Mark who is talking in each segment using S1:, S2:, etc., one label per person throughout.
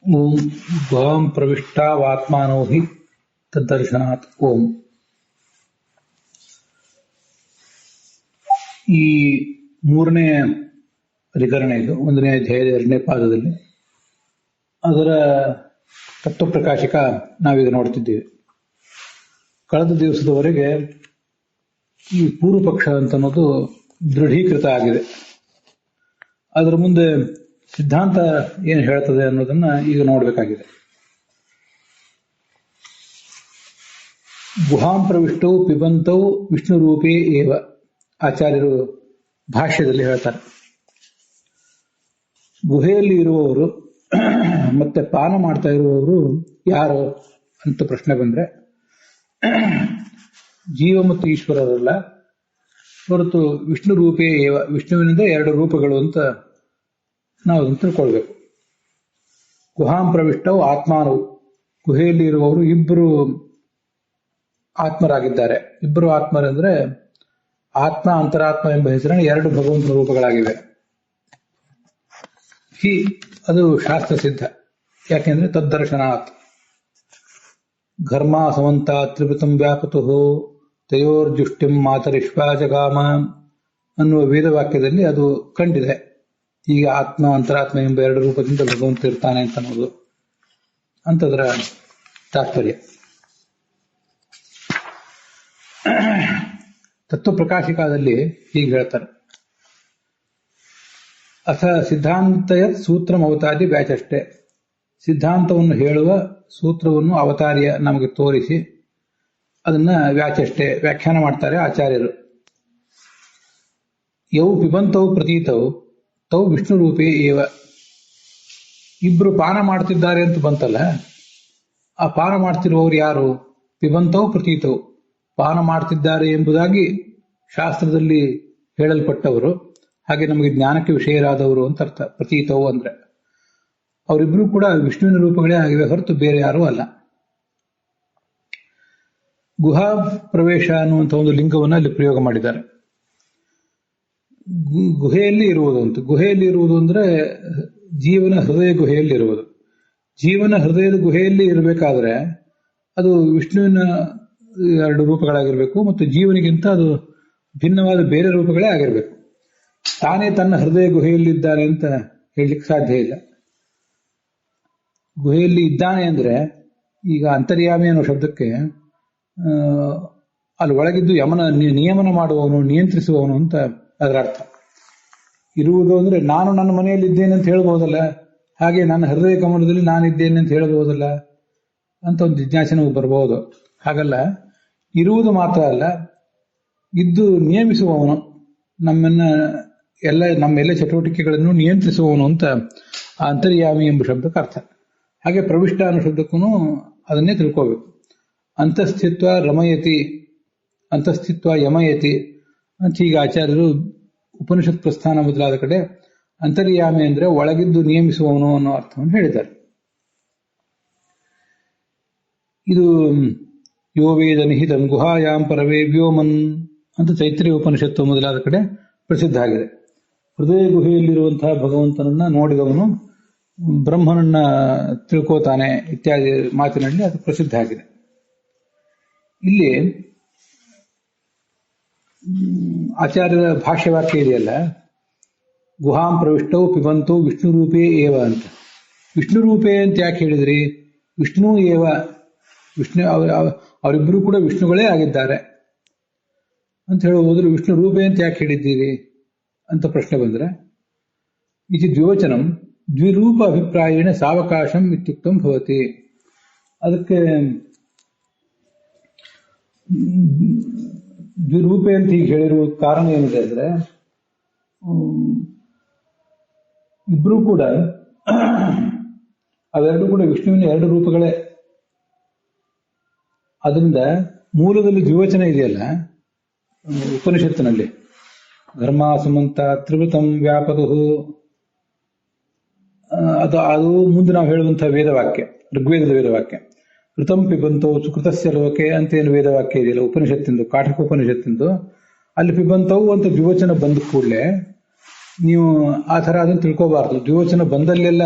S1: ಓಂ ಗುಹಾಂ ಪ್ರವಿಷ್ಟಾವಾತ್ಮಾನೋ ಹಿ ತದ್ದರ್ಶನಾತ್ ಓಂ. ಈ ಮೂರನೇ ಅಧಿಕರಣ ಇದು, 1ನೇ ಅಧ್ಯಾಯದ 2ನೇ ಪಾದದಲ್ಲಿ ಅದರ ತತ್ವಪ್ರಕಾಶಿಕ ನಾವೀಗ ನೋಡ್ತಿದ್ದೇವೆ. ಕಳೆದ ದಿವಸದವರೆಗೆ ಈ ಪೂರ್ವ ಪಕ್ಷ ಅಂತ ಅನ್ನೋದು ದೃಢೀಕೃತ ಆಗಿದೆ. ಅದರ ಮುಂದೆ ಸಿದ್ಧಾಂತ ಏನು ಹೇಳ್ತದೆ ಅನ್ನೋದನ್ನ ಈಗ ನೋಡಬೇಕಾಗಿದೆ. ಗುಹಾಂ ಪ್ರವಿಷ್ಟೌ ಪಿಬಂತೌ ವಿಷ್ಣು ರೂಪೇ ಏವ ಆಚಾರ್ಯರು ಭಾಷ್ಯದಲ್ಲಿ ಹೇಳ್ತಾರೆ. ಗುಹೆಯಲ್ಲಿ ಇರುವವರು ಮತ್ತೆ ಪಾನ ಮಾಡ್ತಾ ಇರುವವರು ಯಾರು ಅಂತ ಪ್ರಶ್ನೆ ಬಂದ್ರೆ, ಜೀವ ಮತ್ತು ಈಶ್ವರರಲ್ಲ, ಹೊರತು ವಿಷ್ಣು ರೂಪೇ ಏವ, ವಿಷ್ಣುವಿನಿಂದ 2 ರೂಪಗಳು ಅಂತ ನಾವು ಅದನ್ನು ತಿಳ್ಕೊಳ್ಬೇಕು. ಗುಹಾಂ ಪ್ರವಿಷ್ಟವು ಆತ್ಮಾನವು, ಗುಹೆಯಲ್ಲಿ ಇರುವವರು ಇಬ್ಬರು ಆತ್ಮರಾಗಿದ್ದಾರೆ. ಇಬ್ಬರು ಆತ್ಮರಂದ್ರೆ ಆತ್ಮ ಅಂತರಾತ್ಮ ಎಂಬ ಹೆಸರಿನ 2 ಭಗವಂತನ ರೂಪಗಳಾಗಿವೆ. ಅದು ಶಾಸ್ತ್ರ ಸಿದ್ಧ. ಯಾಕೆಂದ್ರೆ ತದ್ದರ್ಶನಾತ್ ಘರ್ಮ ಸಮಂತ ತ್ರಿವೃತಂ ವ್ಯಾಪತು ತಯೋರ್ಜುಷ್ಟಿಂ ಮಾತರಿಶ್ವಾ ಜಗಾಮ ಅನ್ನುವ ವೇದವಾಕ್ಯದಲ್ಲಿ ಅದು ಕಂಡಿದೆ. ಈಗ ಆತ್ಮ ಅಂತರಾತ್ಮ ಎಂಬ 2 ರೂಪದಿಂದ ಭಗವಂತ ಇರ್ತಾನೆ ಅಂತ ಅನ್ನೋದು ಅಂತದರ ತಾತ್ಪರ್ಯ. ತತ್ವಪ್ರಕಾಶಿಕಾದಲ್ಲಿ ಹೀಗೆ ಹೇಳ್ತಾರೆ, ಅಥ ಸಿದ್ಧಾಂತಯ ಸೂತ್ರ ಅವತಾರಿ ಬ್ಯಾಚಷ್ಟೇ. ಸಿದ್ಧಾಂತವನ್ನು ಹೇಳುವ ಸೂತ್ರವನ್ನು ಅವತಾರಿಯ ನಮಗೆ ತೋರಿಸಿ ಅದನ್ನ ವ್ಯಾಚಷ್ಟೇ ವ್ಯಾಖ್ಯಾನ ಮಾಡ್ತಾರೆ ಆಚಾರ್ಯರು. ಯೌ ಪಿಬಂತವು ಪ್ರತೀತವು ತೌ ವಿಷ್ಣು ರೂಪೇ ಏವ. ಇಬ್ರು ಪಾನ ಮಾಡ್ತಿದ್ದಾರೆ ಅಂತ ಬಂತಲ್ಲ, ಆ ಪಾನ ಮಾಡ್ತಿರುವವರು ಯಾರು? ಪಿಬಂತವು ಪ್ರತೀತವು, ಪಾನ ಮಾಡ್ತಿದ್ದಾರೆ ಎಂಬುದಾಗಿ ಶಾಸ್ತ್ರದಲ್ಲಿ ಹೇಳಲ್ಪಟ್ಟವರು, ಹಾಗೆ ನಮಗೆ ಜ್ಞಾನಕ್ಕೆ ವಿಷಯರಾದವರು ಅಂತ ಅರ್ಥ. ಪ್ರತೀತವು ಅಂದ್ರೆ ಅವರಿಬ್ಬರು ಕೂಡ ವಿಷ್ಣುವಿನ ರೂಪಗಳೇ ಆಗಿವೆ, ಹೊರತು ಬೇರೆ ಯಾರೂ ಅಲ್ಲ. ಗುಹಾ ಪ್ರವೇಶ ಅನ್ನುವಂಥ ಒಂದು ಲಿಂಗವನ್ನು ಅಲ್ಲಿ ಪ್ರಯೋಗ ಮಾಡಿದ್ದಾರೆ. ಗುಹೆಯಲ್ಲಿ ಇರುವುದು ಅಂತ. ಗುಹೆಯಲ್ಲಿ ಇರುವುದು ಅಂದ್ರೆ ಜೀವನ ಹೃದಯ ಗುಹೆಯಲ್ಲಿ ಇರುವುದು. ಜೀವನ ಹೃದಯದ ಗುಹೆಯಲ್ಲಿ ಇರಬೇಕಾದ್ರೆ ಅದು ವಿಷ್ಣುವಿನ 2 ರೂಪಗಳಾಗಿರ್ಬೇಕು, ಮತ್ತು ಜೀವನಿಗಿಂತ ಅದು ಭಿನ್ನವಾದ ಬೇರೆ ರೂಪಗಳೇ ಆಗಿರ್ಬೇಕು. ತಾನೇ ತನ್ನ ಹೃದಯ ಗುಹೆಯಲ್ಲಿದ್ದಾನೆ ಅಂತ ಹೇಳಲಿಕ್ಕೆ ಸಾಧ್ಯ ಇಲ್ಲ. ಗುಹೆಯಲ್ಲಿ ಇದ್ದಾನೆ ಅಂದ್ರೆ, ಈಗ ಅಂತರ್ಯಾಮಿ ಅನ್ನೋ ಶಬ್ದಕ್ಕೆ ಅಲ್ಲಿ ಒಳಗಿದ್ದು ನಿಯಮನ ಮಾಡುವವನು, ನಿಯಂತ್ರಿಸುವವನು ಅಂತ ಅದರ ಅರ್ಥ. ಇರುವುದು ಅಂದ್ರೆ ನಾನು ನನ್ನ ಮನೆಯಲ್ಲಿ ಇದ್ದೇನೆ ಅಂತ ಹೇಳ್ಬೋದಲ್ಲ, ಹಾಗೆ ನನ್ನ ಹೃದಯ ಕಮಲದಲ್ಲಿ ನಾನಿದ್ದೇನೆ ಅಂತ ಹೇಳ್ಬೋದಲ್ಲ ಅಂತ ಒಂದು ಜಿಜ್ಞಾಸೆ ನಮಗೆ ಬರಬಹುದು. ಹಾಗಲ್ಲ, ಇರುವುದು ಮಾತ್ರ ಅಲ್ಲ, ಇದ್ದು ನಿಯಮಿಸುವವನು, ನಮ್ಮೆಲ್ಲ ಚಟುವಟಿಕೆಗಳನ್ನು ನಿಯಂತ್ರಿಸುವವನು ಅಂತ ಅಂತರ್ಯಾಮಿ ಎಂಬ ಶಬ್ದಕ್ಕೆ ಅರ್ಥ. ಹಾಗೆ ಪ್ರವಿಷ್ಟ ಅನ್ನೋ ಶಬ್ದಕ್ಕೂ ಅದನ್ನೇ ತಿಳ್ಕೋಬೇಕು. ಅಂತಸ್ಥಿತ್ವ ರಮಯತಿ, ಅಂತಸ್ಥಿತ್ವ ಯಮಯತಿ ಅಂತ ಈಗ ಆಚಾರ್ಯರು ಉಪನಿಷತ್ ಪ್ರಸ್ಥಾನ ಮೊದಲಾದ ಕಡೆ ಅಂತರ್ಯಾಮಿ ಅಂದ್ರೆ ಒಳಗಿದ್ದು ನಿಯಮಿಸುವವನು ಅನ್ನೋ ಅರ್ಥವನ್ನು ಹೇಳಿದ್ದಾರೆ. ಇದು ಯೋ ವೇದ ನಿಹಿತಂ ಗುಹಾಯಾಂ ಪರವೇ ವ್ಯೋಮನ್ ಅಂತ ತೈತ್ರಿಯ ಉಪನಿಷತ್ತು ಮೊದಲಾದ ಕಡೆ ಪ್ರಸಿದ್ಧ ಆಗಿದೆ. ಹೃದಯ ಗುಹೆಯಲ್ಲಿರುವಂತಹ ಭಗವಂತನನ್ನ ನೋಡಿದವನು ಬ್ರಹ್ಮನನ್ನ ತಿಳ್ಕೋತಾನೆ ಇತ್ಯಾದಿ ಮಾತಿನಲ್ಲಿ ಅದು ಪ್ರಸಿದ್ಧ ಆಗಿದೆ. ಇಲ್ಲಿ ಆಚಾರ್ಯರ ಭಾಷ್ಯವಾಕ್ಯ ಇದೆಯಲ್ಲ, ಗುಹಾಂ ಪ್ರವಿಷ್ಟವು ಪಿಬಂತು ವಿಷ್ಣು ರೂಪೇ ಏವ ಅಂತ. ವಿಷ್ಣು ರೂಪೇ ಅಂತ ಯಾಕೆ ಹೇಳಿದ್ರಿ? ವಿಷ್ಣು ಏವ, ವಿಷ್ಣು ಅವರಿಬ್ಬರು ಕೂಡ ವಿಷ್ಣುಗಳೇ ಆಗಿದ್ದಾರೆ ಅಂತ ಹೇಳುವುದಾದ್ರೆ ವಿಷ್ಣು ರೂಪೇ ಅಂತ ಯಾಕೆ ಹೇಳಿದ್ದೀರಿ ಅಂತ ಪ್ರಶ್ನೆ ಬಂದ್ರೆ, ಇದು ದ್ವಿವಚನಂ ದ್ವಿರೂಪ ಅಭಿಪ್ರಾಯೇಣ ಸಾವಕಾಶಂ ಇತ್ಯುಕ್ತಂ ಭವತಿ. ಅದಕ್ಕೆ ದ್ವಿರೂಪೆ ಅಂತ ಹೀಗೆ ಹೇಳಿರುವ ಕಾರಣ ಏನಿದೆ ಅಂದ್ರೆ, ಇಬ್ರು ಕೂಡ ಅವೆರಡು ಕೂಡ ವಿಷ್ಣುವಿನ 2 ರೂಪಗಳೇ. ಅದರಿಂದ ಮೂಲದಲ್ಲಿ ದ್ವಿವಚನ ಇದೆಯಲ್ಲ ಉಪನಿಷತ್ತಿನಲ್ಲಿ, ಘರ್ಮ ಸುಮಂತ ತ್ರಿವೃತಂ ವ್ಯಾಪದು, ಅದು ಮುಂದೆ ನಾವು ಹೇಳುವಂತಹ ವೇದವಾಕ್ಯ, ಋಗ್ವೇದದ ವೇದವಾಕ್ಯ. ಋತಂ ಪಿಬಂತೋ ಸುಕೃತಸ್ಯ ಲೋಕೆ ಅಂತ ಏನು ವೇದವಾಕ್ಯ ಇದೆಯಲ್ಲ ಉಪನಿಷತ್ತಿಂದು, ಕಾಠಕ ಉಪನಿಷತ್ತಿಂದು, ಅಲ್ಲಿ ಪಿಬಂತವು ಅಂತ ದ್ವಿವಚನ ಬಂದ ಕೂಡಲೇ ನೀವು ಆ ಥರ ಅದನ್ನು ತಿಳ್ಕೋಬಾರ್ದು. ದ್ವಿವಚನ ಬಂದಲ್ಲೆಲ್ಲ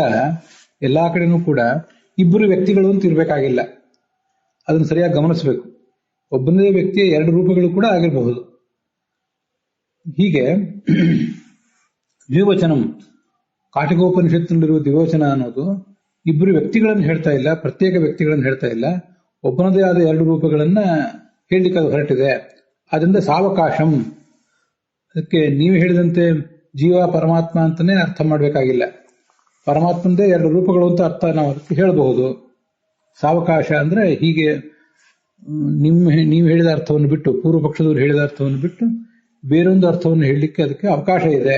S1: ಎಲ್ಲಾ ಕಡೆನೂ ಕೂಡ ಇಬ್ಬರು ವ್ಯಕ್ತಿಗಳು ಅಂತ ಇರಬೇಕಾಗಿಲ್ಲ. ಅದನ್ನು ಸರಿಯಾಗಿ ಗಮನಿಸಬೇಕು. ಒಬ್ಬನೇ ವ್ಯಕ್ತಿಯ ಎರಡು ರೂಪಗಳು ಕೂಡ ಆಗಿರಬಹುದು. ಹೀಗೆ ದ್ವಿವಚನಂ, ಕಾಟಿಕೋಪನಿಷತ್ತಿನಲ್ಲಿರುವ ದ್ವಿವಚನ ಅನ್ನೋದು ಇಬ್ಬರು ವ್ಯಕ್ತಿಗಳನ್ನು ಹೇಳ್ತಾ ಇಲ್ಲ, ಪ್ರತ್ಯೇಕ ವ್ಯಕ್ತಿಗಳನ್ನು ಹೇಳ್ತಾ ಇಲ್ಲ, ಒಬ್ಬನದೇ ಆದ ಎರಡು ರೂಪಗಳನ್ನ ಹೇಳಲಿಕ್ಕೆ ಅದು ಹೊರಟಿದೆ. ಅದರಿಂದ ಸಾವಕಾಶಂ, ಅದಕ್ಕೆ ನೀವು ಹೇಳಿದಂತೆ ಜೀವ ಪರಮಾತ್ಮ ಅಂತಾನೆ ಅರ್ಥ ಮಾಡಬೇಕಾಗಿಲ್ಲ. ಪರಮಾತ್ಮಂದೇ ಎರಡು ರೂಪಗಳು ಅಂತ ಅರ್ಥ ನಾವು ಅದಕ್ಕೆ ಹೇಳಬಹುದು. ಸಾವಕಾಶ ಅಂದ್ರೆ ಹೀಗೆ ನೀವು ಹೇಳಿದ ಅರ್ಥವನ್ನು ಬಿಟ್ಟು, ಪೂರ್ವ ಪಕ್ಷದವರು ಹೇಳಿದ ಅರ್ಥವನ್ನು ಬಿಟ್ಟು ಬೇರೊಂದು ಅರ್ಥವನ್ನು ಹೇಳಲಿಕ್ಕೆ ಅದಕ್ಕೆ ಅವಕಾಶ ಇದೆ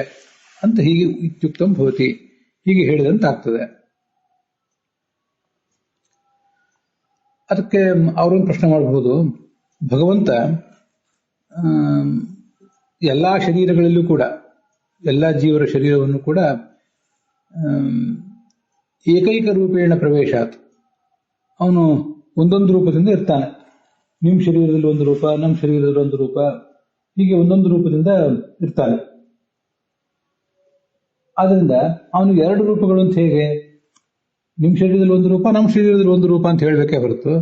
S1: ಅಂತ ಹೀಗೆ ಇತ್ಯುಕ್ತಂ ಭವತಿ, ಹೀಗೆ ಹೇಳಿದಂತೆ ಆಗ್ತದೆ. ಅದಕ್ಕೆ ಅವರೊಂದು ಪ್ರಶ್ನೆ ಮಾಡಬಹುದು, ಭಗವಂತ ಎಲ್ಲಾ ಶರೀರಗಳಲ್ಲೂ ಕೂಡ, ಎಲ್ಲ ಜೀವರ ಶರೀರವನ್ನು ಕೂಡ ಏಕೈಕ ರೂಪೇಣ ಪ್ರವೇಶಾತ್, ಅವನು ಒಂದೊಂದು ರೂಪದಿಂದ ಇರ್ತಾನೆ. ನಿಮ್ಮ ಶರೀರದಲ್ಲಿ ಒಂದು ರೂಪ, ನಮ್ಮ ಶರೀರದಲ್ಲಿ ಒಂದು ರೂಪ, ಹೀಗೆ ಒಂದೊಂದು ರೂಪದಿಂದ ಇರ್ತಾನೆ. ಆದ್ರಿಂದ ಅವನಿಗೆ ಎರಡು ರೂಪಗಳು ಅಂತ ಹೇಗೆ? ನಿಮ್ಮ ಶರೀರದಲ್ಲಿ ಒಂದು ರೂಪ, ನಮ್ಮ ಶರೀರದಲ್ಲಿ ಒಂದು ರೂಪ ಅಂತ ಹೇಳಬೇಕೇ ಹೊರತು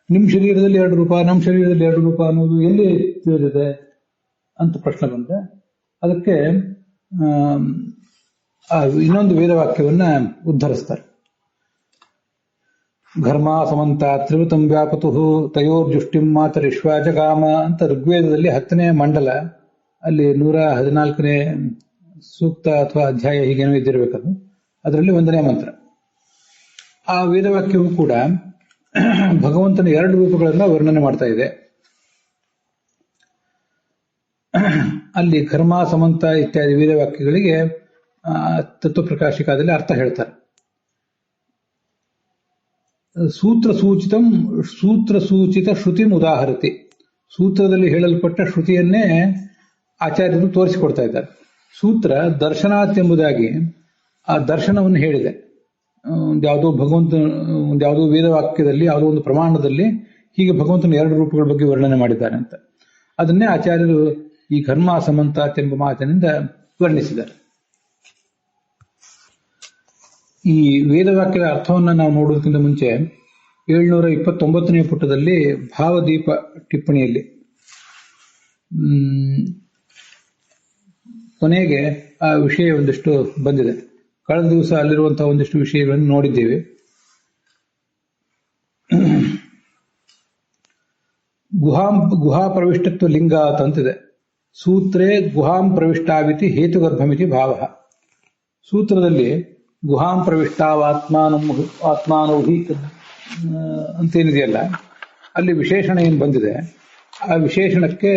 S1: ನಿಮ್ಮ ಶರೀರದಲ್ಲಿ ಎರಡು ರೂಪ, ನಮ್ಮ ಶರೀರದಲ್ಲಿ ಎರಡು ರೂಪ ಅನ್ನೋದು ಎಲ್ಲಿ ತಿಳಿದಿದೆ ಅಂತ ಪ್ರಶ್ನೆ ಬಂದ್ರೆ ಅದಕ್ಕೆ ಇನ್ನೊಂದು ವೇದವಾಕ್ಯವನ್ನ ಉದ್ಧರಿಸ್ತಾರೆ. ಘರ್ಮ ಸಮಂತ ತ್ರಿವೃತಂ ವ್ಯಾಪತು ತಯೋರ್ಜುಷ್ಟಿಂ ಮಾತರಿಶ್ವ ಜಗಾಮ ಅಂತ ಋಗ್ವೇದದಲ್ಲಿ 10ನೇ ಮಂಡಲ ಅಲ್ಲಿ 114ನೇ ಸೂಕ್ತ ಅಥವಾ ಅಧ್ಯಾಯ ಹೀಗೇನೋ ಇದ್ದಿರಬೇಕದು. ಅದರಲ್ಲಿ 1ನೇ ಮಂತ್ರ. ಆ ವೇದವಾಕ್ಯವು ಕೂಡ ಭಗವಂತನ ಎರಡು ರೂಪಗಳನ್ನ ವರ್ಣನೆ ಮಾಡ್ತಾ ಇದೆ. ಅಲ್ಲಿ ಘರ್ಮ ಸಮಂತ ಇತ್ಯಾದಿ ವೇದವಾಕ್ಯಗಳಿಗೆ ತತ್ವಪ್ರಕಾಶಿಕಾದಲ್ಲಿ ಅರ್ಥ ಹೇಳ್ತಾರೆ. ಸೂತ್ರ ಸೂಚಿತ ಶ್ರುತಿಂ ಉದಾಹರತಿ, ಸೂತ್ರದಲ್ಲಿ ಹೇಳಲ್ಪಟ್ಟ ಶ್ರುತಿಯನ್ನೇ ಆಚಾರ್ಯರು ತೋರಿಸಿಕೊಡ್ತಾ ಇದ್ದಾರೆ. ಸೂತ್ರ ದರ್ಶನಾತ್ ಎಂಬುದಾಗಿ ಆ ದರ್ಶನವನ್ನು ಹೇಳಿದೆ. ಯಾವುದೋ ಯಾವುದೋ ವೇದವಾಕ್ಯದಲ್ಲಿ, ಯಾವುದೋ ಒಂದು ಪ್ರಮಾಣದಲ್ಲಿ ಹೀಗೆ ಭಗವಂತನ ಎರಡು ರೂಪಗಳ ಬಗ್ಗೆ ವರ್ಣನೆ ಮಾಡಿದ್ದಾರೆ ಅಂತ. ಅದನ್ನೇ ಆಚಾರ್ಯರು ಈ ಘರ್ಮ ಸಮಂತ ಎಂಬ ಮಾತಿನಿಂದ ವರ್ಣಿಸಿದ್ದಾರೆ. ಈ ವೇದವಾಕ್ಯದ ಅರ್ಥವನ್ನು ನಾವು ನೋಡುವುದಕ್ಕಿಂತ ಮುಂಚೆ 729ನೇ ಪುಟದಲ್ಲಿ ಭಾವದೀಪ ಟಿಪ್ಪಣಿಯಲ್ಲಿ ಕೊನೆಗೆ ಆ ವಿಷಯ ಒಂದಿಷ್ಟು ಬಂದಿದೆ. ಕಳೆದ ದಿವಸ ಅಲ್ಲಿರುವಂತಹ ಒಂದಿಷ್ಟು ವಿಷಯಗಳನ್ನು ನೋಡಿದ್ದೇವೆ. ಗುಹಾ ಪ್ರವಿಷ್ಟತ್ವ ಲಿಂಗ ಅಂತಿದೆ. ಸೂತ್ರೇ ಗುಹಾಂ ಪ್ರವಿಷ್ಟಾವಿತಿ ಹೇತುಗರ್ಭಮಿತಿ ಭಾವ. ಸೂತ್ರದಲ್ಲಿ ಗುಹಾಂ ಪ್ರವಿಷ್ಟಾವಾತ್ಮಾನೌಹಿ ಅಂತೇನಿದೆಯಲ್ಲ, ಅಲ್ಲಿ ವಿಶೇಷಣ ಏನು ಬಂದಿದೆ, ಆ ವಿಶೇಷಣಕ್ಕೆ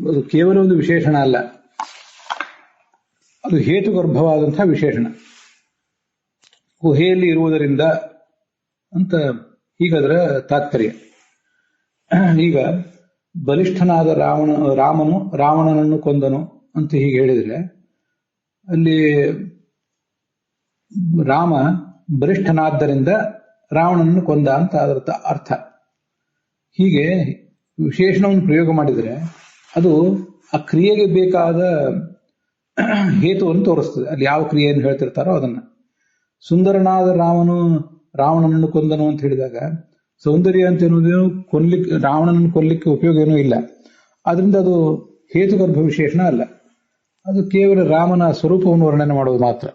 S1: ಅದು ಕೇವಲ ಒಂದು ವಿಶೇಷಣ ಅಲ್ಲ, ಅದು ಹೇತುಗರ್ಭವಾದಂತಹ ವಿಶೇಷಣ. ಗುಹೆಯಲ್ಲಿ ಇರುವುದರಿಂದ ಅಂತ ಹೀಗದರ ತಾತ್ಪರ್ಯ. ಈಗ ಬಲಿಷ್ಠನಾದ ರಾಮನು ರಾವಣನನ್ನು ಕೊಂದನು ಅಂತ ಹೀಗೆ ಹೇಳಿದರೆ ಅಲ್ಲಿ ರಾಮ ಬಲಿಷ್ಠನಾದ್ದರಿಂದ ರಾವಣನನ್ನು ಕೊಂದ ಅಂತ ಅದರ ಅರ್ಥ. ಹೀಗೆ ವಿಶೇಷಣವನ್ನು ಪ್ರಯೋಗ ಮಾಡಿದರೆ ಅದು ಆ ಕ್ರಿಯೆಗೆ ಬೇಕಾದ ಹೇತುವನ್ನು ತೋರಿಸ್ತದೆ. ಅಲ್ಲಿ ಯಾವ ಕ್ರಿಯೆಯನ್ನು ಹೇಳ್ತಿರ್ತಾರೋ ಅದನ್ನ. ಸುಂದರನಾದ ರಾವಣನನ್ನು ಕೊಂದನು ಅಂತ ಹೇಳಿದಾಗ ಸೌಂದರ್ಯ ಅಂತ ಎನ್ನುವುದೇನು ರಾವಣನನ್ನು ಕೊಲ್ಲಿಕ್ಕೆ ಉಪಯೋಗ ಏನೂ ಇಲ್ಲ. ಆದ್ರಿಂದ ಅದು ಹೇತುಗರ್ಭ ವಿಶೇಷಣ ಅಲ್ಲ, ಅದು ಕೇವಲ ರಾಮನ ಸ್ವರೂಪವನ್ನು ವರ್ಣನೆ ಮಾಡುವುದು ಮಾತ್ರ.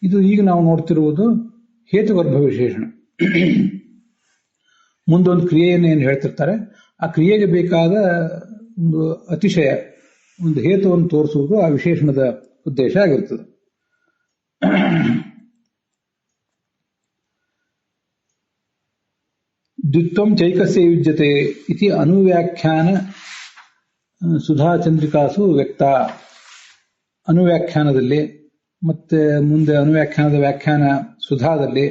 S1: ಇದು ಈಗ ನಾವು ನೋಡ್ತಿರುವುದು ಹೇತುಗರ್ಭ ವಿಶೇಷಣ. ಮುಂದೊಂದು ಕ್ರಿಯೆಯನ್ನು ಏನು ಹೇಳ್ತಿರ್ತಾರೆ, ಆ ಕ್ರಿಯೆಗೆ ಬೇಕಾದ ಒಂದು ಅತಿಶಯ, ಒಂದು ಹೇತುವನ್ನು ತೋರಿಸುವುದು ಆ ವಿಶೇಷಣದ ಉದ್ದೇಶ ಆಗಿರ್ತದೆ. ದ್ವಿತ್ವಂ ಚೈಕಸ್ಯ ಯುಜ್ಯತೆ ಇತಿ ಅನುವ್ಯಾಖ್ಯಾನ ಸುಧಾಚಂದ್ರಿಕಾಸು ವ್ಯಕ್ತ. ಅನುವ್ಯಾಖ್ಯಾನದಲ್ಲಿ ಮತ್ತೆ ಮುಂದೆ ಅನುವ್ಯಾಖ್ಯಾನದ ವ್ಯಾಖ್ಯಾನ ಸುಧಾದಲ್ಲಿ,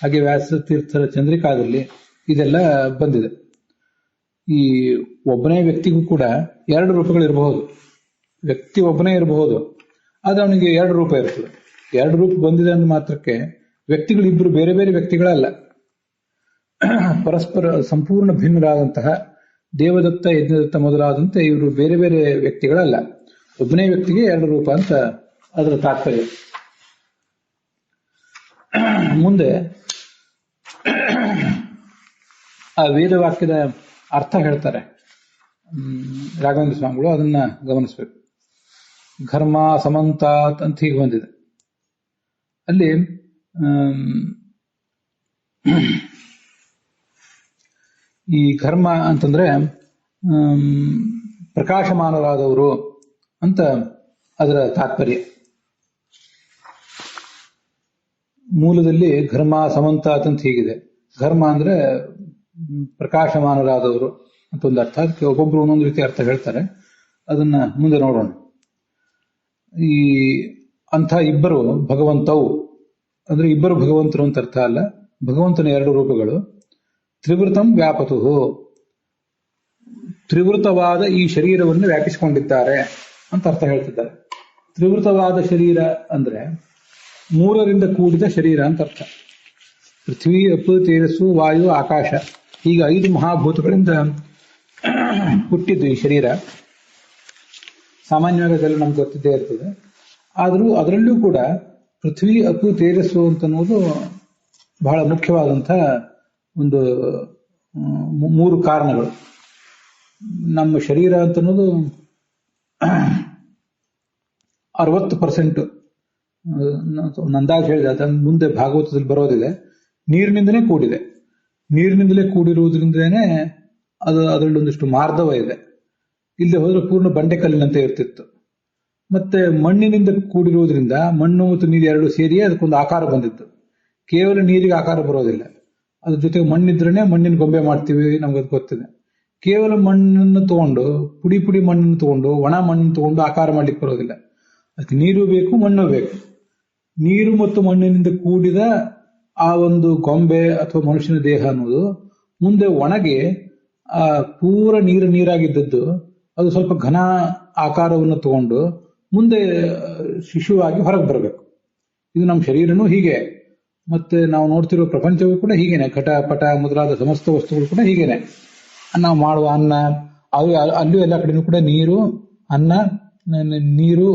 S1: ಹಾಗೆ ವ್ಯಾಸತೀರ್ಥರ ಚಂದ್ರಿಕಾದಲ್ಲಿ ಇದೆಲ್ಲ ಬಂದಿದೆ. ಈ ಒಬ್ಬನೇ ವ್ಯಕ್ತಿಗೂ ಕೂಡ ಎರಡು ರೂಪಗಳಿರಬಹುದು. ವ್ಯಕ್ತಿ ಒಬ್ಬನೇ ಇರಬಹುದು, ಆದರೆ ಅವನಿಗೆ ಎರಡು ರೂಪ ಇರ್ತದೆ. ಎರಡು ರೂಪ ಬಂದಿದೆ ಅಂದ ಮಾತ್ರಕ್ಕೆ ವ್ಯಕ್ತಿಗಳಿಬ್ಬರು ಬೇರೆ ಬೇರೆ ವ್ಯಕ್ತಿಗಳಲ್ಲ, ಪರಸ್ಪರ ಸಂಪೂರ್ಣ ಭಿನ್ನರಾದಂತಹ ದೇವದತ್ತ ಯಜ್ಞದತ್ತ ಮೊದಲಾದಂತೆ ಇವರು ಬೇರೆ ಬೇರೆ ವ್ಯಕ್ತಿಗಳಲ್ಲ. ಒಬ್ಬನೇ ವ್ಯಕ್ತಿಗೆ ಎರಡು ರೂಪ ಅಂತ ಅದರ ತಾತ್ಪರ್ಯ. ಮುಂದೆ ಆ ವೇದವಾಕ್ಯದ ಅರ್ಥ ಹೇಳ್ತಾರೆ ರಾಘವೇಂದ್ರ ಸ್ವಾಮಿಗಳು, ಅದನ್ನ ಗಮನಿಸಬೇಕು. ಘರ್ಮ ಸಮಂತಾತ್ ಅಂತ ಹೀಗೆ ಬಂದಿದೆ. ಅಲ್ಲಿ ಈ ಘರ್ಮ ಅಂತಂದ್ರೆ ಪ್ರಕಾಶಮಾನರಾದವರು ಅಂತ ಅದರ ತಾತ್ಪರ್ಯ. ಮೂಲದಲ್ಲಿ ಘರ್ಮ ಸಮಂತಾತ್ ಅಂತ ಹೀಗಿದೆ. ಘರ್ಮ ಅಂದ್ರೆ ಪ್ರಕಾಶಮಾನರಾದವರು ಅಂತ ಒಂದು ಅರ್ಥ. ಅದಕ್ಕೆ ಒಬ್ಬೊಬ್ರು ಒಂದೊಂದು ರೀತಿ ಅರ್ಥ ಹೇಳ್ತಾರೆ, ಅದನ್ನ ಮುಂದೆ ನೋಡೋಣ. ಈ ಅಂಥ ಇಬ್ಬರು ಭಗವಂತವು ಅಂದ್ರೆ ಇಬ್ಬರು ಭಗವಂತರು ಅಂತ ಅರ್ಥ ಅಲ್ಲ. ಭಗವಂತನ ಎರಡು ರೂಪಗಳು. ತ್ರಿವೃತಂ ವ್ಯಾಪತು, ತ್ರಿವೃತವಾದ ಈ ಶರೀರವನ್ನು ವ್ಯಾಪಿಸಿಕೊಂಡಿದ್ದಾರೆ ಅಂತ ಅರ್ಥ ಹೇಳ್ತಿದ್ದಾರೆ. ತ್ರಿವೃತವಾದ ಶರೀರ ಅಂದ್ರೆ ಮೂರರಿಂದ ಕೂಡಿದ ಶರೀರ ಅಂತ ಅರ್ಥ. ಪೃಥ್ವಿ, ಅಪ್ಪು, ತೇಜಸ್ಸು, ವಾಯು, ಆಕಾಶ, ಈಗ 5 ಮಹಾಭೂತಗಳಿಂದ ಹುಟ್ಟಿದ್ದು ಈ ಶರೀರ. ಸಾಮಾನ್ಯವಾಗಿ ಅದೆಲ್ಲ ನಮ್ಗೆ ಗೊತ್ತಿದ್ದೇ ಇರ್ತದೆ. ಆದರೂ ಅದರಲ್ಲೂ ಕೂಡ ಪೃಥ್ವಿ, ಅಪ್ಪು, ತೇಜಸ್ಸು ಅಂತನ್ನುವುದು ಬಹಳ ಮುಖ್ಯವಾದಂಥ ಒಂದು 3 ಕಾರಣಗಳು. ನಮ್ಮ ಶರೀರ ಅಂತನ್ನೋದು 60% ನಂದಾಜ್ ಹೇಳಿದೆ, ಅದನ್ನು ಮುಂದೆ ಭಾಗವತದಲ್ಲಿ ಬರೋದಿದೆ, ನೀರಿನಿಂದಲೇ ಕೂಡಿದೆ. ನೀರಿನಿಂದಲೇ ಕೂಡಿರುವುದರಿಂದನೇ ಅದರಲ್ಲಿ ಒಂದಿಷ್ಟು ಮಾರ್ಧವ ಇದೆ. ಇಲ್ಲದೆ ಹೋದ್ರೆ ಪೂರ್ಣ ಬಂಡೆಕಲ್ಲಿನಂತೆ ಇರ್ತಿತ್ತು. ಮತ್ತೆ ಮಣ್ಣಿನಿಂದ ಕೂಡಿರುವುದರಿಂದ ಮಣ್ಣು ಮತ್ತು ನೀರು ಎರಡು ಸೇರಿ ಅದಕ್ಕೊಂದು ಆಕಾರ ಬಂದಿತ್ತು. ಕೇವಲ ನೀರಿಗೆ ಆಕಾರ ಬರೋದಿಲ್ಲ, ಅದ್ರ ಜೊತೆಗೆ ಮಣ್ಣಿದ್ರೇನೆ ಮಣ್ಣಿನ ಗೊಂಬೆ ಮಾಡ್ತೀವಿ, ನಮ್ಗದು ಗೊತ್ತಿದೆ. ಕೇವಲ ಮಣ್ಣನ್ನು ತಗೊಂಡು ಪುಡಿ ಪುಡಿ ಮಣ್ಣನ್ನು ತಗೊಂಡು ಒಣ ಮಣ್ಣನ್ನು ತಗೊಂಡು ಆಕಾರ ಮಾಡ್ಲಿಕ್ಕೆ ಬರೋದಿಲ್ಲ. ಅದಕ್ಕೆ ನೀರು ಬೇಕು, ಮಣ್ಣು ಬೇಕು. ನೀರು ಮತ್ತು ಮಣ್ಣಿನಿಂದ ಕೂಡಿದ ಆ ಒಂದು ಗೊಂಬೆ ಅಥವಾ ಮನುಷ್ಯನ ದೇಹ ಅನ್ನೋದು ಮುಂದೆ ಒಣಗಿ ಆ ಪೂರ ನೀರಾಗಿದ್ದದ್ದು ಅದು ಸ್ವಲ್ಪ ಘನ ಆಕಾರವನ್ನು ತಗೊಂಡು ಮುಂದೆ ಶಿಶುವಾಗಿ ಹೊರಗೆ ಬರಬೇಕು. ಇದು ನಮ್ಮ ಶರೀರನೂ ಹೀಗೆ, ಮತ್ತೆ ನಾವು ನೋಡ್ತಿರೋ ಪ್ರಪಂಚವೂ ಕೂಡ ಹೀಗೇನೆ. ಘಟ ಪಟ ಮೊದಲಾದ ಸಮಸ್ತ ವಸ್ತುಗಳು ಕೂಡ ಹೀಗೇನೆ. ನಾವು ಮಾಡುವ ಅನ್ನ, ಅಲ್ಲೂ ಎಲ್ಲ ಕಡೆನೂ ಕೂಡ ನೀರು, ಅನ್ನ, ನೀರು,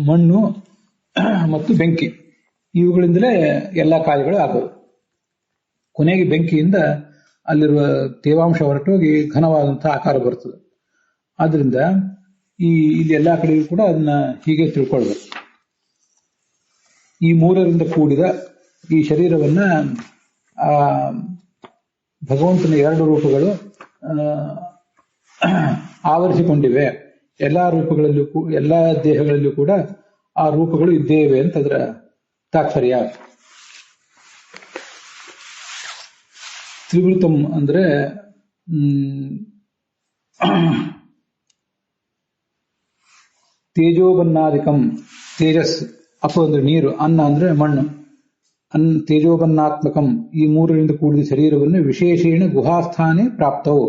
S1: ಮಣ್ಣು ಮತ್ತು ಬೆಂಕಿ, ಇವುಗಳಿಂದಲೇ ಎಲ್ಲ ಕಾರ್ಯಗಳು ಆಗೋದು. ಕೊನೆಗೆ ಬೆಂಕಿಯಿಂದ ಅಲ್ಲಿರುವ ತೇವಾಂಶ ಹೊರಟೋಗಿ ಘನವಾದಂತಹ ಆಕಾರ ಬರ್ತದೆ. ಆದ್ರಿಂದ ಇಲ್ಲಿ ಎಲ್ಲ ಕಡೆಗೂ ಕೂಡ ಅದನ್ನ ಹೀಗೆ ತಿಳ್ಕೊಳ್ಬೇಕು. ಈ ಮೂರರಿಂದ ಕೂಡಿದ ಈ ಶರೀರವನ್ನ ಭಗವಂತನ 2 ರೂಪಗಳು ಆವರಿಸಿಕೊಂಡಿವೆ. ಎಲ್ಲಾ ರೂಪಗಳಲ್ಲೂ ಎಲ್ಲಾ ದೇಹಗಳಲ್ಲೂ ಕೂಡ ಆ ರೂಪಗಳು ಇದ್ದೇವೆ ಅಂತ ಅದರ ತಾತ್ಪರ್ಯ. ತ್ರಿವೃತಂ ಅಂದ್ರೆ ತೇಜೋಬನ್ನಾದಿಕಂ, ತೇಜಸ್, ಅಪ್ಪು ಅಂದ್ರೆ ನೀರು, ಅನ್ನ ಅಂದ್ರೆ ಮಣ್ಣು, ತೇಜೋಬನ್ನಾತ್ಮಕಂ, ಈ 3ರಿಂದ ಕೂಡಿದ ಶರೀರವನ್ನು ವಿಶೇಷೇಣ ಗುಹಾಸ್ಥಾನೇ ಪ್ರಾಪ್ತವು.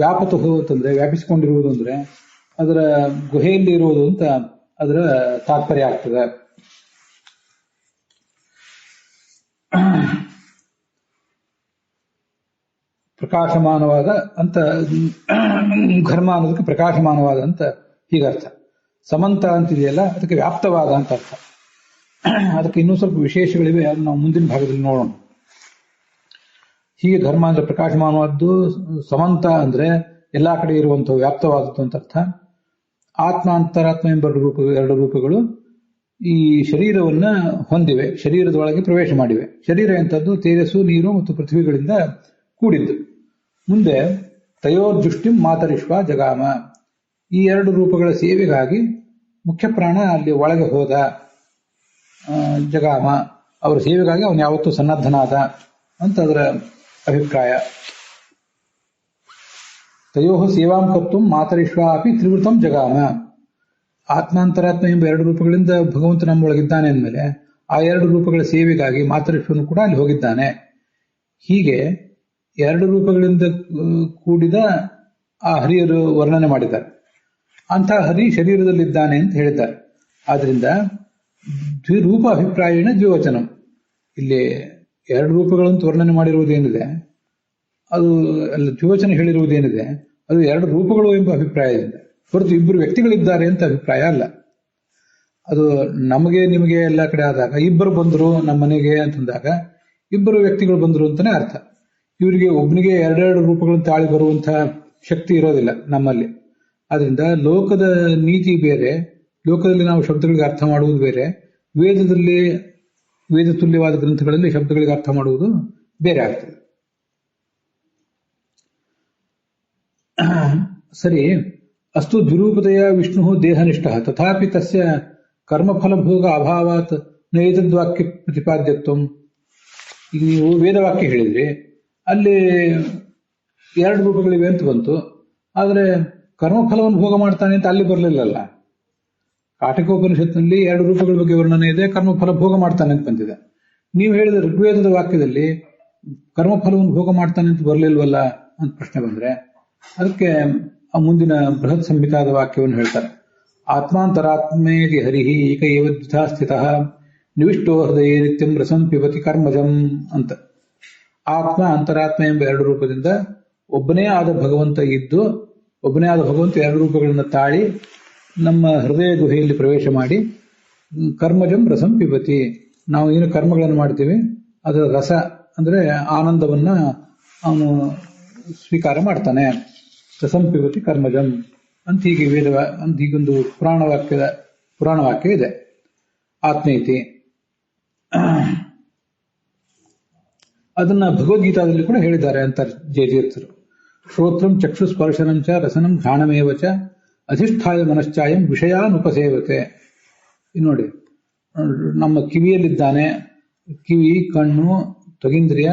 S1: ವ್ಯಾಪತು ಅಂತಂದ್ರೆ ವ್ಯಾಪಿಸಿಕೊಂಡಿರುವುದು ಅಂದ್ರೆ ಅದರ ಗುಹೆಯಲ್ಲಿ ಇರುವುದು ಅಂತ ಅದರ ತಾತ್ಪರ್ಯ ಆಗ್ತದೆ. ಪ್ರಕಾಶಮಾನವಾದ ಅಂತ ಘರ್ಮ ಅನ್ನೋದಕ್ಕೆ ಪ್ರಕಾಶಮಾನವಾದ ಅಂತ ಹೀಗರ್ಥ. ಸಮಂತ ಅಂತಿದೆಯಲ್ಲ ಅದಕ್ಕೆ ವ್ಯಾಪ್ತವಾದ ಅಂತ ಅರ್ಥ. ಅದಕ್ಕೆ ಇನ್ನೂ ಸ್ವಲ್ಪ ವಿಶೇಷಗಳಿವೆ, ಅದು ನಾವು ಮುಂದಿನ ಭಾಗದಲ್ಲಿ ನೋಡೋಣ. ಹೀಗೆ ಘರ್ಮ ಅಂದ್ರೆ ಪ್ರಕಾಶಮಾನವಾದ್ದು, ಸಮಂತ ಅಂದ್ರೆ ಎಲ್ಲಾ ಕಡೆ ಇರುವಂತಹ ವ್ಯಾಪ್ತವಾದದ್ದು ಅಂತ ಅರ್ಥ. ಆತ್ಮ, ಅಂತರಾತ್ಮ ಎಂಬ 2 ರೂಪಗಳು ಈ ಶರೀರವನ್ನ ಹೊಂದಿವೆ, ಶರೀರದೊಳಗೆ ಪ್ರವೇಶ ಮಾಡಿವೆ. ಶರೀರ ಎಂಥದ್ದು? ತೇಜಸ್ಸು, ನೀರು ಮತ್ತು ಪೃಥ್ವಿಗಳಿಂದ ಕೂಡಿದ್ದು. ಮುಂದೆ ತಯೋರ್ಜುಷ್ಟಿಂ ಮಾತರಿಶ್ವ ಜಗಾಮ, ಈ 2 ರೂಪಗಳ ಸೇವೆಗಾಗಿ ಮುಖ್ಯ ಪ್ರಾಣ ಅಲ್ಲಿ ಒಳಗೆ ಹೋದ. ಜಗಾಮ, ಅವರ ಸೇವೆಗಾಗಿ ಅವನು ಯಾವತ್ತೂ ಸನ್ನದ್ಧನಾದ ಅಂತ ಅದರ ಅಭಿಪ್ರಾಯ. ತಯೋ ಸೇವಾಂ ಕರ್ತು ಮಾತರಿಶ್ವ ಅಪಿ ತ್ರಿವೃತಂ ಜಗಾಮ. ಆತ್ಮಾಂತರಾತ್ಮ ಎಂಬ 2 ರೂಪಗಳಿಂದ ಭಗವಂತ ನಮ್ಮೊಳಗಿದ್ದಾನೆ ಅಂದಮೇಲೆ ಆ 2 ರೂಪಗಳ ಸೇವೆಗಾಗಿ ಮಾತರಿಶ್ವನು ಕೂಡ ಅಲ್ಲಿ ಹೋಗಿದ್ದಾನೆ. ಹೀಗೆ 2 ರೂಪಗಳಿಂದ ಕೂಡಿದ ಆ ಹರಿಯರು ವರ್ಣನೆ ಮಾಡಿದ್ದಾರೆ. ಅಂಥ ಹರಿ ಶರೀರದಲ್ಲಿದ್ದಾನೆ ಅಂತ ಹೇಳಿದ್ದಾರೆ. ಆದ್ರಿಂದ ದ್ವಿರೂಪ ಅಭಿಪ್ರಾಯಣ ದ್ವಿವಚನಂ. ಇಲ್ಲಿ 2 ರೂಪಗಳಂತ ವರ್ಣನೆ ಮಾಡಿರುವುದೇನಿದೆ, ಅದು ದ್ವಿವಚನ ಹೇಳಿರುವುದೇನಿದೆ, ಅದು 2 ರೂಪಗಳು ಎಂಬ ಅಭಿಪ್ರಾಯದಿಂದ ಹೊರತು ಇಬ್ಬರು ವ್ಯಕ್ತಿಗಳಿದ್ದಾರೆ ಅಂತ ಅಭಿಪ್ರಾಯ ಅಲ್ಲ. ಅದು ನಮಗೆ ನಿಮಗೆ ಎಲ್ಲ ಕಡೆ ಆದಾಗ ಇಬ್ಬರು ಬಂದರು ನಮ್ಮ ಮನೆಗೆ ಅಂತಂದಾಗ ಇಬ್ಬರು ವ್ಯಕ್ತಿಗಳು ಬಂದರು ಅಂತಾನೆ ಅರ್ಥ. ಇವರಿಗೆ ಒಬ್ಬನಿಗೆ ಎರಡೆರಡು ರೂಪಗಳನ್ನು ತಾಳಿ ಬರುವಂತಹ ಶಕ್ತಿ ಇರೋದಿಲ್ಲ ನಮ್ಮಲ್ಲಿ. ಆದ್ರಿಂದ ಲೋಕದ ನೀತಿ ಬೇರೆ, ಲೋಕದಲ್ಲಿ ನಾವು ಶಬ್ದಗಳಿಗೆ ಅರ್ಥ ಮಾಡುವುದು ಬೇರೆ, ವೇದದಲ್ಲಿ ವೇದ ತುಲ್ಯವಾದ ಗ್ರಂಥಗಳಲ್ಲಿ ಶಬ್ದಗಳಿಗೆ ಅರ್ಥ ಮಾಡುವುದು ಬೇರೆ ಆಗ್ತದೆ. ಸರಿ, ಅಸ್ತು ದ್ವಿರೂಪತೆಯ ವಿಷ್ಣು ದೇಹನಿಷ್ಠ ತಥಾಪಿ ತಸ್ಯ ಕರ್ಮಫಲಭೋಗ ಅಭಾವಾತ್ ನೈತದ್ವಾಕ್ಯ ಪ್ರತಿಪಾದ್ಯತ್ವ. ಈಗ ನೀವು ವೇದವಾಕ್ಯ ಹೇಳಿದ್ರಿ, ಅಲ್ಲಿ ಎರಡು ರೂಪಗಳಿವೆ ಅಂತ ಬಂತು, ಆದರೆ ಕರ್ಮಫಲವನ್ನು ಭೋಗ ಮಾಡ್ತಾನೆ ಅಂತ ಅಲ್ಲಿ ಬರಲಿಲ್ಲಲ್ಲ. ಕಾಟಕೋಪನಿಷತ್ನಲ್ಲಿ ಎರಡು ರೂಪಗಳ ಬಗ್ಗೆ ವರ್ಣನೆ ಇದೆ, ಕರ್ಮಫಲ ಭೋಗ ಮಾಡ್ತಾನೆ ಅಂತ ಬಂದಿದೆ. ನೀವು ಹೇಳಿದ ಋಗ್ವೇದದ ವಾಕ್ಯದಲ್ಲಿ ಕರ್ಮಫಲವನ್ನು ಭೋಗ ಮಾಡ್ತಾನೆ ಅಂತ ಬರಲಿಲ್ವಲ್ಲ ಅಂತ ಪ್ರಶ್ನೆ ಬಂದ್ರೆ ಅದಕ್ಕೆ ಆ ಮುಂದಿನ ಬೃಹತ್ ಸಂಹಿತಾದ ವಾಕ್ಯವನ್ನು ಹೇಳ್ತಾರೆ. ಆತ್ಮಾಂತರಾತ್ಮೇತಿ ಹರಿಹಿ ಏಕ ಏವ ದ್ವಿಧಾ ಸ್ಥಿತಃ ನಿವಿಷ್ಟೋ ಹೃದಯ ನಿತ್ಯಂ ರಸಂ ಪಿಬತಿ ಕರ್ಮಜಂ ಅಂತ. ಆತ್ಮ ಅಂತರಾತ್ಮ ಎಂಬ ಎರಡು ರೂಪದಿಂದ ಒಬ್ಬನೇ ಆದ ಭಗವಂತ ಇದ್ದು, ಒಬ್ಬನೇ ಆದ ಭಗವಂತ ಎರಡು ರೂಪಗಳನ್ನು ತಾಳಿ ನಮ್ಮ ಹೃದಯ ಗುಹೆಯಲ್ಲಿ ಪ್ರವೇಶ ಮಾಡಿ ಕರ್ಮಜಂ ರಸಂ ಪಿಬತಿ, ನಾವು ಏನು ಕರ್ಮಗಳನ್ನು ಮಾಡ್ತೀವಿ ಅದರ ರಸ ಅಂದ್ರೆ ಆನಂದವನ್ನ ಅವನು ಸ್ವೀಕಾರ ಮಾಡ್ತಾನೆ. ರಸಂ ಪಿಬತಿ ಕರ್ಮಜಂ ಅಂತ ಹೀಗೆ ಅಂತ ಹೀಗೊಂದು ಪುರಾಣ ವಾಕ್ಯ ಇದೆ. ಆತ್ಮೈತಿ ಅದನ್ನ ಭಗವದ್ಗೀತಾದಲ್ಲಿ ಕೂಡ ಹೇಳಿದ್ದಾರೆ ಅಂತ ಜಯತೀರ್ಥರು. ಶ್ರೋತ್ರಂ ಚಕ್ಷು ಸ್ಪರ್ಶನಂ ಚ ರಸನಂ ಘ್ರಾಣಮೇವ ಚ ಅಧಿಷ್ಠಾಯ ಮನಶ್ಚಾಯಂ ವಿಷಯಾನುಪಸೇವತೆ. ನೋಡಿ, ನಮ್ಮ ಕಿವಿಯಲ್ಲಿದ್ದಾನೆ, ಕಿವಿ, ಕಣ್ಣು, ತ್ವಗೀಂದ್ರಿಯ,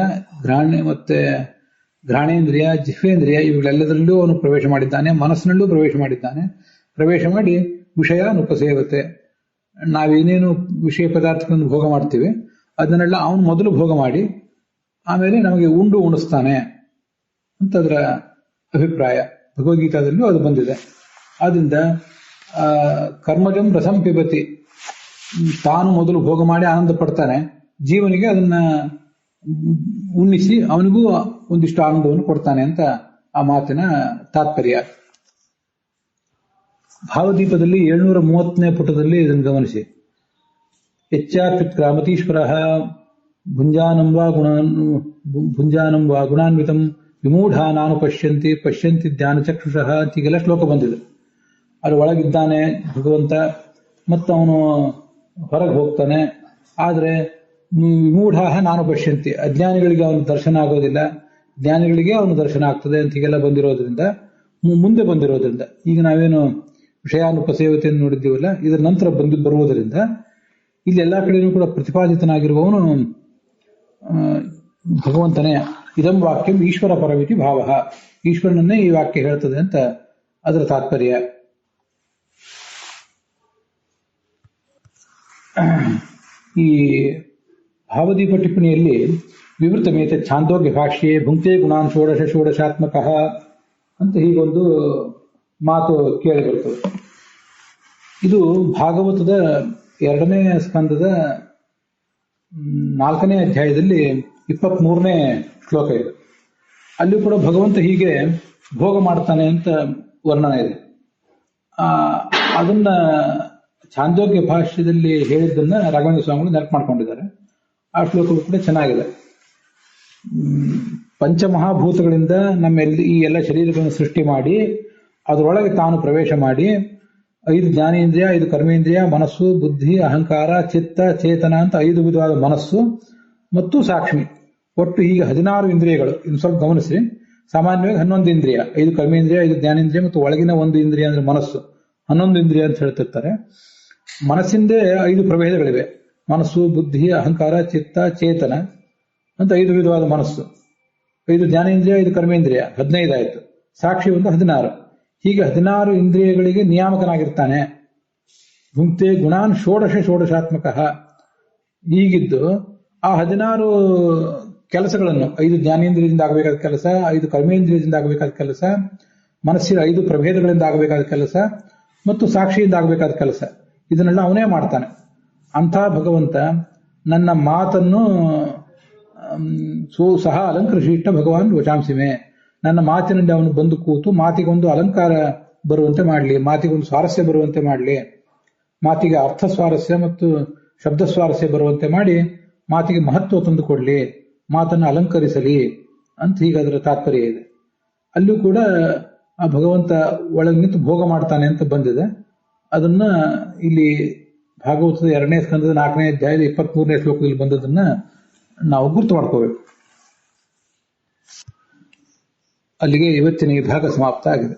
S1: ಘ್ರಾಣೇಂದ್ರಿಯ, ಜಿಹ್ವೇಂದ್ರಿಯ ಇವುಗಳೆಲ್ಲದರಲ್ಲೂ ಅವನು ಪ್ರವೇಶ ಮಾಡಿದ್ದಾನೆ, ಮನಸ್ಸಿನಲ್ಲೂ ಪ್ರವೇಶ ಮಾಡಿದ್ದಾನೆ. ಪ್ರವೇಶ ಮಾಡಿ ವಿಷಯಾನುಪಸೇವತೆ, ನಾವೇನೇನು ವಿಷಯ ಪದಾರ್ಥಗಳನ್ನು ಭೋಗ ಮಾಡ್ತೀವಿ ಅದನ್ನೆಲ್ಲ ಅವನು ಮೊದಲು ಭೋಗ ಮಾಡಿ ಆಮೇಲೆ ನಮಗೆ ಉಣಿಸ್ತಾನೆ ಅಂತ ಅದರ ಅಭಿಪ್ರಾಯ. ಭಗವದ್ಗೀತಾದಲ್ಲೂ ಅದು ಬಂದಿದೆ. ಆದ್ರಿಂದ ಕರ್ಮಜಂ ರಸಂ ಪಿಬತಿ, ತಾನು ಮೊದಲು ಭೋಗ ಮಾಡಿ ಆನಂದ ಪಡ್ತಾನೆ, ಜೀವನಿಗೆ ಅದನ್ನ ಉಣ್ಣಿಸಿ ಅವನಿಗೂ ಒಂದಿಷ್ಟು ಆನಂದವನ್ನು ಕೊಡ್ತಾನೆ ಅಂತ ಆ ಮಾತಿನ ತಾತ್ಪರ್ಯ. ಭಾವದೀಪದಲ್ಲಿ 730ನೇ ಪುಟದಲ್ಲಿ ಇದನ್ನು ಗಮನಿಸಿ. ಯಚ್ಚಾತ್ರಾಮತೀಶ್ವರ ಭುಂಜಾನಂ ವಾ ಗುಣಾನ್ವಿತಂ ವಿಮೂಢಾನಾನು ಪಶ್ಯಂತಿ ಧ್ಯಾನಚಕ್ಷುಷಃ ಹೀಗೆಲ್ಲ ಶ್ಲೋಕ ಬಂದಿದೆ. ಅಲ್ಲಿ ಒಳಗಿದ್ದಾನೆ ಭಗವಂತ ಮತ್ತು ಅವನು ಹೊರಗೆ ಹೋಗ್ತಾನೆ. ಆದರೆ ವಿಮೂಢ ನಾನು ಪಶ್ಯಂತಿ, ಅಜ್ಞಾನಿಗಳಿಗೆ ಅವನ ದರ್ಶನ ಆಗೋದಿಲ್ಲ, ಜ್ಞಾನಿಗಳಿಗೆ ಅವನು ದರ್ಶನ ಆಗ್ತದೆ ಅಂತ ಹೀಗೆಲ್ಲ ಬಂದಿರೋದ್ರಿಂದ, ಮುಂದೆ ಬಂದಿರೋದ್ರಿಂದ, ಈಗ ನಾವೇನು ವಿಷಯಾನುಪಸೇವತೆಯನ್ನು ನೋಡಿದ್ದೀವಲ್ಲ ಇದರ ನಂತರ ಬರುವುದರಿಂದ ಇಲ್ಲಿ ಎಲ್ಲಾ ಕಡೆಯೂ ಕೂಡ ಪ್ರತಿಪಾದಿತನಾಗಿರುವವನು ಭಗವಂತನೇ. ಇದಂ ವಾಕ್ಯಂ ಈಶ್ವರ ಪರಮಿತಿ ಭಾವ, ಈಶ್ವರನನ್ನೇ ಈ ವಾಕ್ಯ ಹೇಳ್ತದೆ ಅಂತ ಅದರ ತಾತ್ಪರ್ಯ. ಈ ಭಾವದೀಪ ಟಿಪ್ಪಣಿಯಲ್ಲಿ ವಿವೃತಮೇತ ಛಾಂದೋಗ್ಯ ಭಾಷ್ಯೆ ಭುಂಕ್ತೆ ಗುಣಾನ್ ಷೋಡಶಾತ್ಮಕ ಅಂತ ಹೀಗೊಂದು ಮಾತು ಕೇಳಿ ಬರ್ತದೆ. ಇದು ಭಾಗವತದ 2ನೇ ಸ್ಕಂದದ 4ನೇ ಅಧ್ಯಾಯದಲ್ಲಿ 23ನೇ ಶ್ಲೋಕ ಇದೆ. ಅಲ್ಲಿ ಕೂಡ ಭಗವಂತ ಹೀಗೆ ಭೋಗ ಮಾಡ್ತಾನೆ ಅಂತ ವರ್ಣನೆ ಇದೆ. ಅದನ್ನ ಛಾಂದೋಗ್ಯ ಭಾಷ್ಯದಲ್ಲಿ ಹೇಳಿದ್ದನ್ನ ರಾಘವೇಂದ್ರ ಸ್ವಾಮಿಗಳು ನೆನಪು ಮಾಡ್ಕೊಂಡಿದ್ದಾರೆ. ಆ ಶ್ಲೋಕಗಳು ಕೂಡ ಚೆನ್ನಾಗಿದೆ. ಪಂಚಮಹಾಭೂತಗಳಿಂದ ಈ ಎಲ್ಲ ಶರೀರಗಳನ್ನು ಸೃಷ್ಟಿ ಮಾಡಿ ಅದರೊಳಗೆ ತಾನು ಪ್ರವೇಶ ಮಾಡಿ 5 ಜ್ಞಾನೇಂದ್ರಿಯ, 5 ಕರ್ಮೇಂದ್ರಿಯ, ಮನಸ್ಸು, ಬುದ್ಧಿ, ಅಹಂಕಾರ, ಚಿತ್ತ, ಚೇತನ ಅಂತ 5 ವಿಧವಾದ ಮನಸ್ಸು ಮತ್ತು ಸಾಕ್ಷಿ, ಒಟ್ಟು ಹೀಗೆ 16 ಇಂದ್ರಿಯಗಳು. ಇನ್ನು ಸ್ವಲ್ಪ ಗಮನಿಸಿ. ಸಾಮಾನ್ಯವಾಗಿ 11 ಇಂದ್ರಿಯ, 5 ಕರ್ಮೇಂದ್ರಿಯ, 5 ಜ್ಞಾನೇಂದ್ರಿಯ ಮತ್ತು ಒಳಗಿನ 1 ಇಂದ್ರಿಯ ಅಂದ್ರೆ ಮನಸ್ಸು, 11 ಇಂದ್ರಿಯ ಅಂತ ಹೇಳ್ತಿರ್ತಾರೆ. ಮನಸ್ಸಿಂದೇ 5 ಪ್ರಭೇದಗಳಿವೆ. ಮನಸ್ಸು, ಬುದ್ಧಿ, ಅಹಂಕಾರ, ಚಿತ್ತ, ಚೇತನ ಅಂತ 5 ವಿಧವಾದ ಮನಸ್ಸು. 5 ಜ್ಞಾನೇಂದ್ರಿಯ, 5 ಕರ್ಮೇಂದ್ರಿಯ, 15 ಆಯಿತು. ಸಾಕ್ಷಿ ಒಂದು 16. ಹೀಗೆ 16 ಇಂದ್ರಿಯಗಳಿಗೆ ನಿಯಾಮಕನಾಗಿರ್ತಾನೆ. ಭುಂಕ್ತೆ ಗುಣಾನ್ ಷೋಡಶಾತ್ಮಕ. ಹೀಗಿದ್ದು ಆ 16 ಕೆಲಸಗಳನ್ನು, 5 ಜ್ಞಾನೇಂದ್ರಿಯದಿಂದ ಆಗಬೇಕಾದ ಕೆಲಸ, 5 ಕರ್ಮೇಂದ್ರಿಯದಿಂದ ಆಗಬೇಕಾದ ಕೆಲಸ, ಮನಸ್ಸಿನ 5 ಪ್ರಭೇದಗಳಿಂದ ಆಗಬೇಕಾದ ಕೆಲಸ ಮತ್ತು ಸಾಕ್ಷಿಯಿಂದ ಆಗಬೇಕಾದ ಕೆಲಸ, ಇದನ್ನೆಲ್ಲ ಅವನೇ ಮಾಡ್ತಾನೆ. ಅಂಥ ಭಗವಂತ ನನ್ನ ಮಾತನ್ನು ಸಹ ಅಲಂಕೃಷಿಷ್ಟ ಭಗವಾನ್ ವಚಾಂಸಿಮೆ, ನನ್ನ ಮಾತಿನಲ್ಲಿ ಅವನು ಬಂದು ಕೂತು ಮಾತಿಗೊಂದು ಅಲಂಕಾರ ಬರುವಂತೆ ಮಾಡಲಿ, ಮಾತಿಗೊಂದು ಸ್ವಾರಸ್ಯ ಬರುವಂತೆ ಮಾಡಲಿ, ಮಾತಿಗೆ ಅರ್ಥ ಸ್ವಾರಸ್ಯ ಮತ್ತು ಶಬ್ದ ಸ್ವಾರಸ್ಯ ಬರುವಂತೆ ಮಾಡಿ ಮಾತಿಗೆ ಮಹತ್ವ ತಂದುಕೊಡ್ಲಿ, ಮಾತನ್ನು ಅಲಂಕರಿಸಲಿ ಅಂತ ಹೀಗೆ ಅದರ ತಾತ್ಪರ್ಯ ಇದೆ. ಅಲ್ಲೂ ಕೂಡ ಆ ಭಗವಂತ ಒಳಗೆ ನಿಂತು ಭೋಗ ಮಾಡ್ತಾನೆ ಅಂತ ಬಂದಿದೆ. ಅದನ್ನ ಇಲ್ಲಿ ಭಾಗವತದ 2ನೇ ಸ್ಕಂದದ 4ನೇ ಅಧ್ಯಾಯದ 23ನೇ ಶ್ಲೋಕದಲ್ಲಿ ಬಂದದನ್ನ ನಾವು ಗುರ್ತು ಮಾಡ್ಕೋಬೇಕು. ಅಲ್ಲಿಗೆ ಇವತ್ತಿನ ಈ ಭಾಗ ಸಮಾಪ್ತ ಆಗಿದೆ.